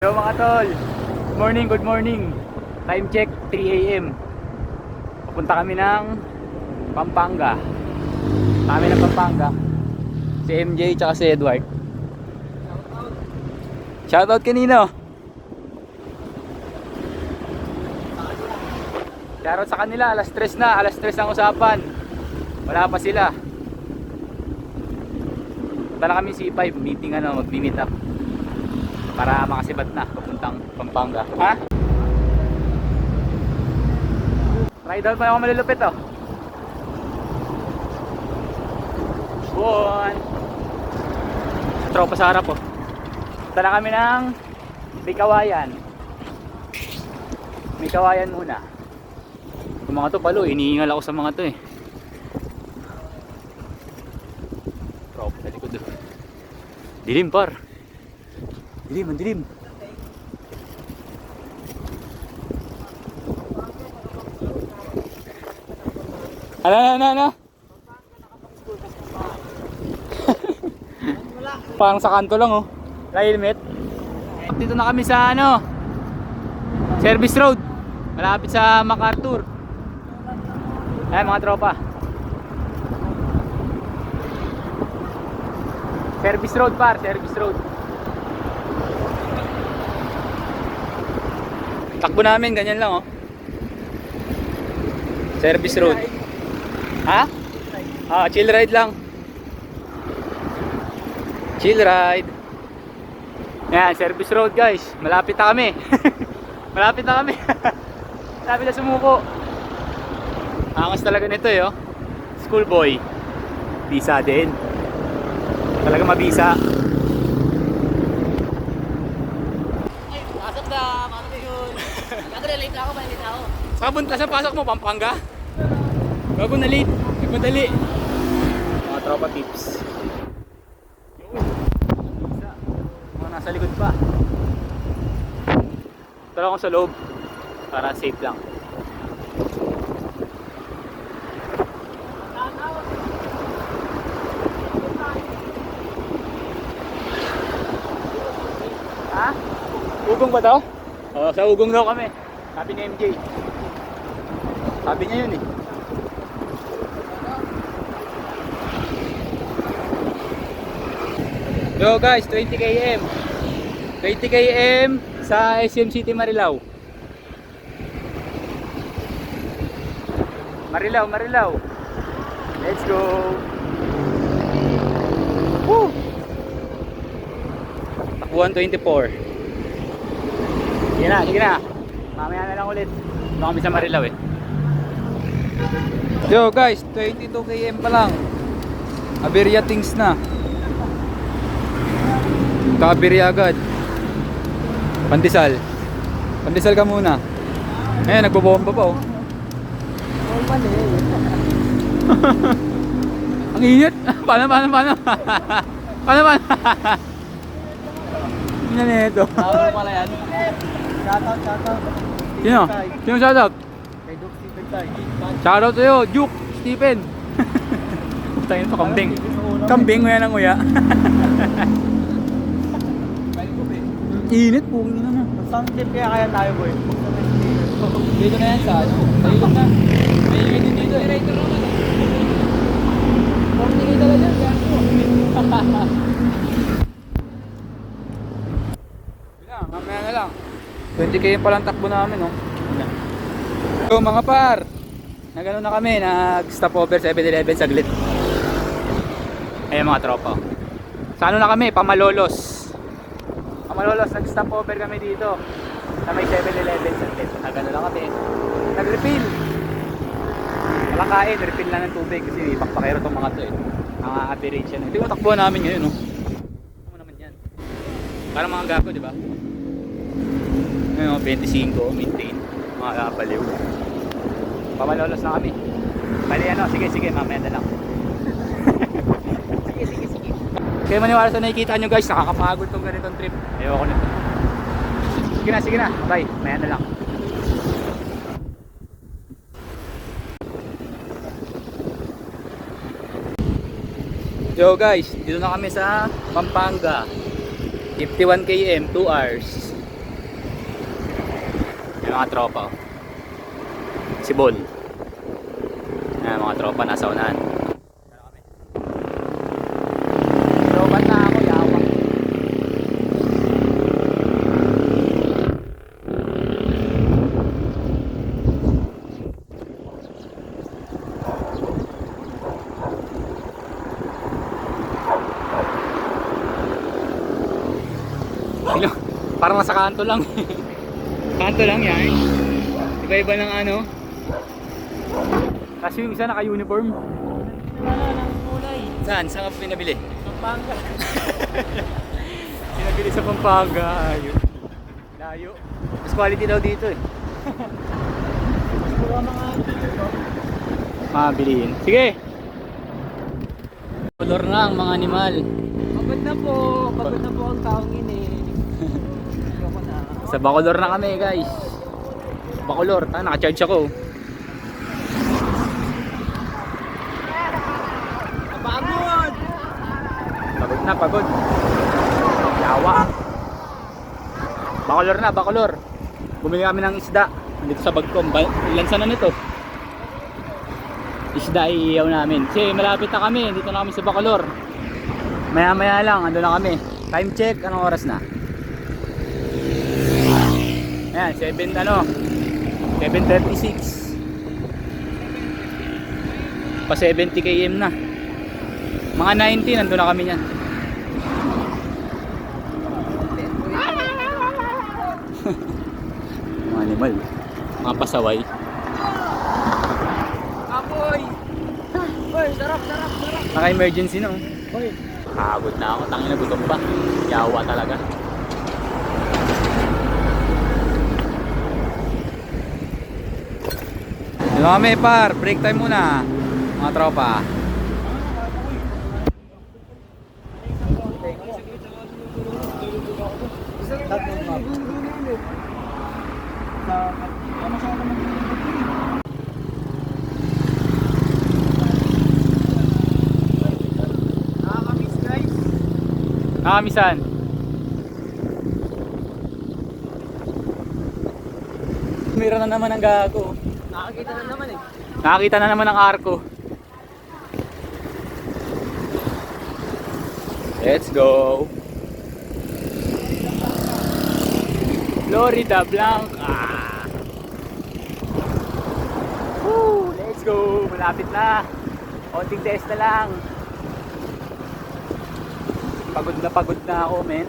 Hello mga tol, good morning. Time check 3 AM. Papunta kami ng Pampanga. Si MJ tsaka si Edward. Shoutout kanino? Shoutout sa kanila, alas 3 ang usapan. Wala pa sila. Punta na kami C5, mag-meet up para makasibat na papuntang Pampanga. Ha? Ride out pa ako malulupit oh. Buwan. Tropa sa harap oh. Punta na kami ng Bikawayan. Bikawayan muna. Yung mga to palo, inihingal ako sa mga to eh. Tropa sa likod oh. Dilim par. Dilim. Ano? Parang sa kanto lang oh. Helmet. Dito na kami sa Service Road. Malapit sa MacArthur. Ay mga tropa. Service Road par, Service Road. Takbo namin, ganyan lang oh. Service road. Ha? Chill ride lang. Chill ride. Yan, service road guys. Malapit na kami. Malapit na sumuko. Angas talaga nito eh oh. Schoolboy. Bisa din. Talaga mabisa. Late ako. Saan pasok mo, Pampanga? Bago na late, nagmadali. Mga tropa tips. Mga nasa likod pa. Tara ako sa loob para safe lang. Ha? Ugong ba daw? Oo, sa ugong daw kami. Sabi ni MJ. Sabi niya yun eh. Yo guys, 20 km. 20 km sa SM City Marilao. Marilao. Let's go. Woo! Takbuhan 24. Sige na. Mamaya na lang ulit. Ito kami sa Marilao eh. Yo guys, 22 km pa lang. Aberya things na. Aberya agad. Pandesal ka muna. Ayan, nagbobomba pa oh. Ang init. Paano? Paano? Tingnan nito. Tawag pala yan. Shoutout. Sino shoutout? Kay Duke Stephen tayo. Shoutout sa'yo, Duke Stephen. Tayo ito, kambing. Kambing, nguya ng nguya. Init po, ina na. Sound tip kaya tayo boy. Dito na yan sa ilog na. May init din dito. Generator naman eh. 40k talaga yan. Mamaya na lang. 20k pa lang takbo namin oh. So mga par, nagano na kami, nag-stop over 7-Eleven saglit. Ayan mga tropa. Sa ano na kami, Pamalolos, nag-stop over kami dito sa may 7-Eleven saglit. Nagano lang kami, nag-refill. Walang kain, refill lang ng tubig kasi pakpakero tong mga to eh. Ang average yan. Ito yung takbo namin ngayon oh. Ano naman yan? Parang mga gago, di ba? Ngayon, 25, maintain. Mga kapaliw. Pamalolos na kami. Bali sige, mamaya na lang. Sige. Kaya maniwala sa nakikita nyo guys, nakakapagod tong ganitong trip. Ayoko nito. Sige na. Bye, mamaya na lang. Yo guys, dito na kami sa Pampanga. 51 km, 2 hours. May mga tropa. Oh. Si Bon. Ayan, mga tropa nasa unahan. Tropa na ako, yawa. Parang nasa kanto lang. Kanto lang yan. Iba-iba ng ano. Kasi yung isa naka-uniform. Ng kulay. Saan? Saan ka pinabili? Pampanga. Pinabili sa Pampanga. Ayun. Layo. Mas quality daw dito eh. Puro mga dito. Mabilihin. Sige! Color na ang mga animal. Pagod na po. Pagod na po ang taong ini. Ayoko na. Sa Bacolor na kami guys. Bacolor. Naka-charge ako. Pagod! Pagod na, pagod. Yawa. Bacolor na, Bacolor. Bumili kami ng isda. Dito sa Bagcom. Lansa na nito. Isda iiyaw namin. Kasi malapit na kami. Dito na kami sa Bacolor. Maya maya lang. Ando na kami. Time check. Anong oras na? Ayan, 7:36. Pa 70 km na. Mga 90 nandun na kami niyan. Mga animal. Mga pasaway. Apoy! Uy, sarap, sarap, sarap! Naka-emergency no. Uy! Pagod na ako. Tangin na gutom pa. Yawa talaga. Dito kami par. Break time muna. Mga tropa. Nakakamiss guys. Nakamisan. Mira na naman ang gago. Nakakita na naman eh. Nakakita na naman ang arko. Let's go. Florida Blanca. Woo, let's go. Malapit na. Konting test na lang. Pagod na ako, men.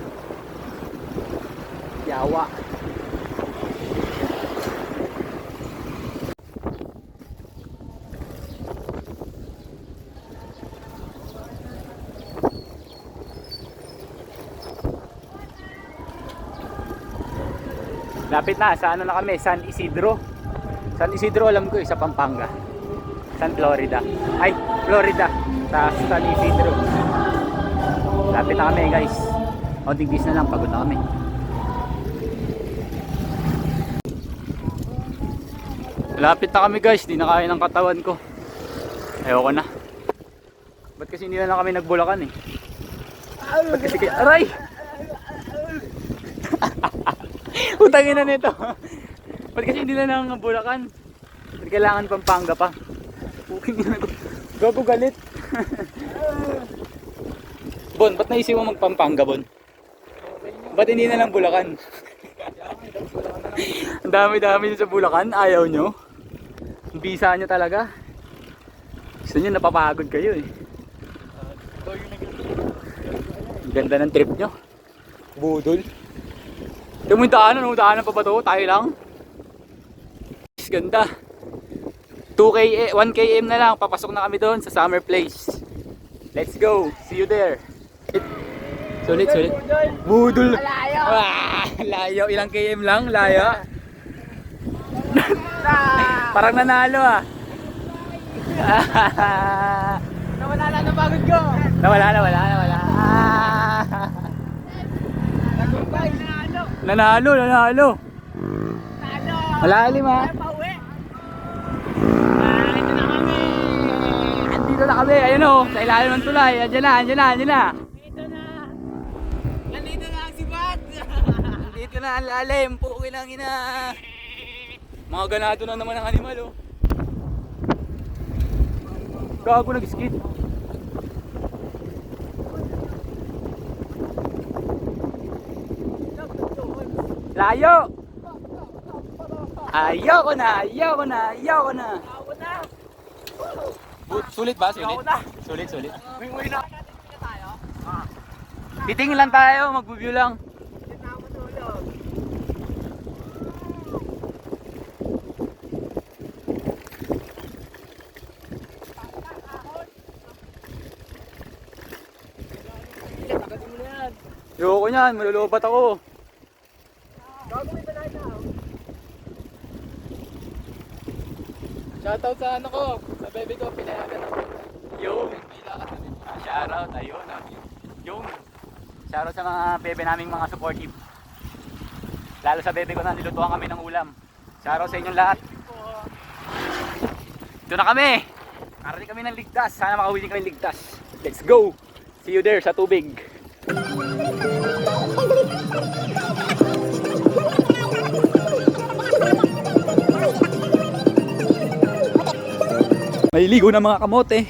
Yawa. Lapit na, sa ano na kami, San Isidro. San Isidro alam ko sa Pampanga. San Florida. Ay, Florida. Sa San Isidro. Lapit na kami guys. Konting bis na lang, pagod na kami. Lapit na kami guys, di na kaya ng katawan ko. Ayoko na. Ba't kasi hindi na lang kami nagbulakan eh? Ba't kasi kaya, aray! Utangin na nito. Ba't kasi hindi na lang ang Bulacan? Ba't kailangan Pampanga pa? Gago galit. Bon, ba't naisip mo magpampanga, Bon? Ba't hindi na lang Bulacan? Ang dami-dami sa Bulacan, ayaw nyo? Bisa nyo talaga. Gusto nyo napapagod kayo eh. Ang ganda ng trip nyo. Budol. Ito mo yung daanan pa ba ito? Tayo lang. Ganda. 1 km na lang. Papasok na kami doon sa Summer Place. Let's go. See you there. Sulit. Budol. Malayo. Layo. Ilang km lang? Layo. Parang nanalo ah. Nawala na ng pagod ko. Nawala. Tagumpay. Nanalo. Talo. Malalim ah. Pauwi. Andito na kami. Ayun o. Sa ilalim ng tulay. Andiyan na. Dito na. Nandito na ang sibat. Dito na ang lalim. Puki lang ina. Mga ganado na naman ang animal, oh. Gago, nag-skid. Layo! Ayoko na, ayoko na, ayoko na. Sulit ba? Sulit? Sulit, sulit. Titingin lang tayo, mag-view lang. Ayoko niyan, malulubat ako. Shoutout sa ano ko, sa baby ko, pinayagan ako. Yung shoutout, ayun. Yung shoutout sa mga bebe naming mga supportive. Lalo sa bebe ko na nilutuan kami ng ulam. Shoutout sa inyong lahat. Ito na kami. Arating kami ng ligtas. Sana makauwi din kami ligtas. Let's go. See you there sa tubig. May ligo na mga kamote.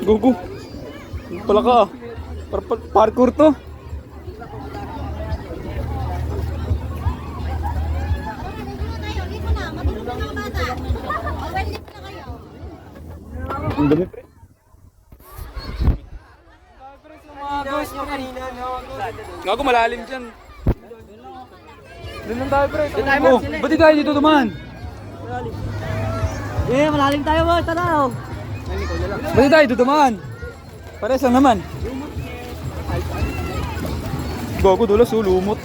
Gugu. Pala ka. Parkour to. Ang dami pre. Gago, malalim dyan. Doon lang tayo pre. Oh, ba't di tayo dito dumaan? Eh, malalim tayo mo, tanaw. Ba't di tayo dito dumaan? Pares lang naman. Gago, dulas oh, lumot.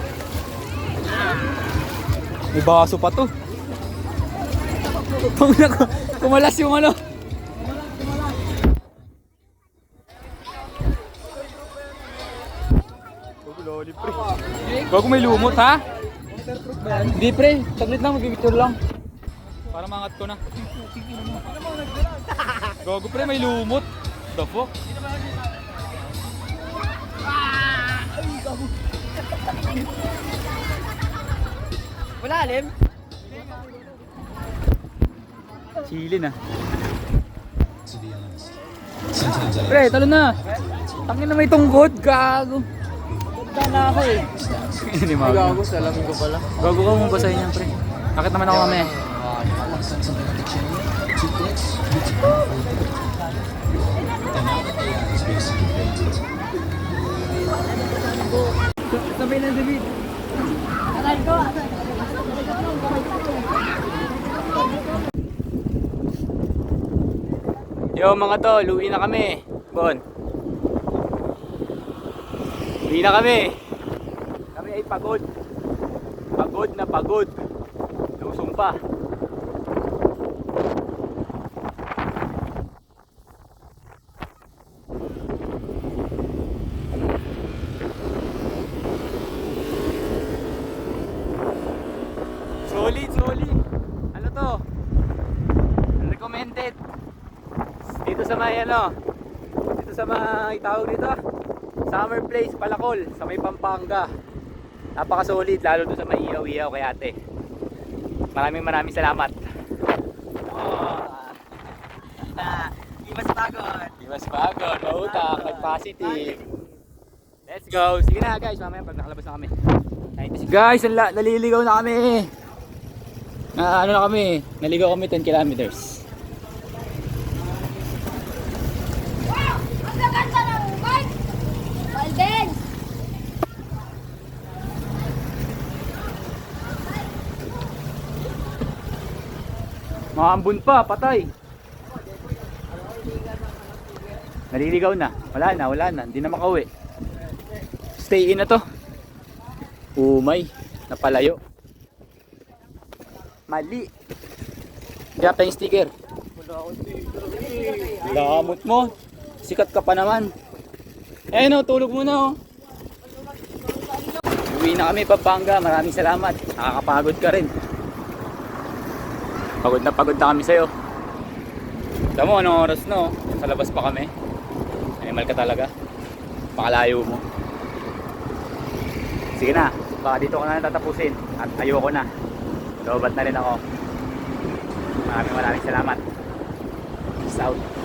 May baso pa to. Kumalas yung ano. Loli pre. Gago, may lumot ha? Hindi pre, saglit lang, mag-picture lang. Para mangat ko na. Gago pre, may lumot. The fuck? Wala, alim. Chili na. Pre, talo na. Tangin na may tungkod, gago. Ganda na ako eh. Hindi mo. Gago, salamin ko pala. Gago ka mo basahin yan, pre. Bakit naman ako mamaya? Sabay na David. Aray ko. Yo mga tol, uwi na kami. Bon. Uwi na kami. Kami ay pagod. Pagod na pagod. Lusong pa. Solid, solid. Ano to? Recommended. Dito sa may ano, dito sa may tawag dito, Summer Place, Palacol, sa may Pampanga. Napaka-solid, lalo doon sa may ihaw-ihaw kay ate. Maraming salamat. Di mas pagod. Iwas pagod, mautak, nag-positive. Let's go. Sige na guys, mamaya pag nakalabas na kami. Guys, naliligaw na kami. Ano na kami, naligaw kami 10 kilometers. Ang ganda ng bike! Golden! Maambun pa, patay. Naliligaw na. Wala na. Hindi na makauwi. Stay in na to. Umay. Napalayo. Mali. Kaya pa yung sticker. Lamot mo. Sikat ka pa naman. Eh no, tulog muna oh. Uwi na kami Pampanga. Maraming salamat. Nakakapagod ka rin. Pagod na kami sa'yo. Alam mo, anong oras no? Sa labas pa kami. Animal ka talaga. Pakalayo mo. Sige na, baka dito ko na tatapusin. At ayoko na. Lobat na rin ako. Maraming salamat. Peace out.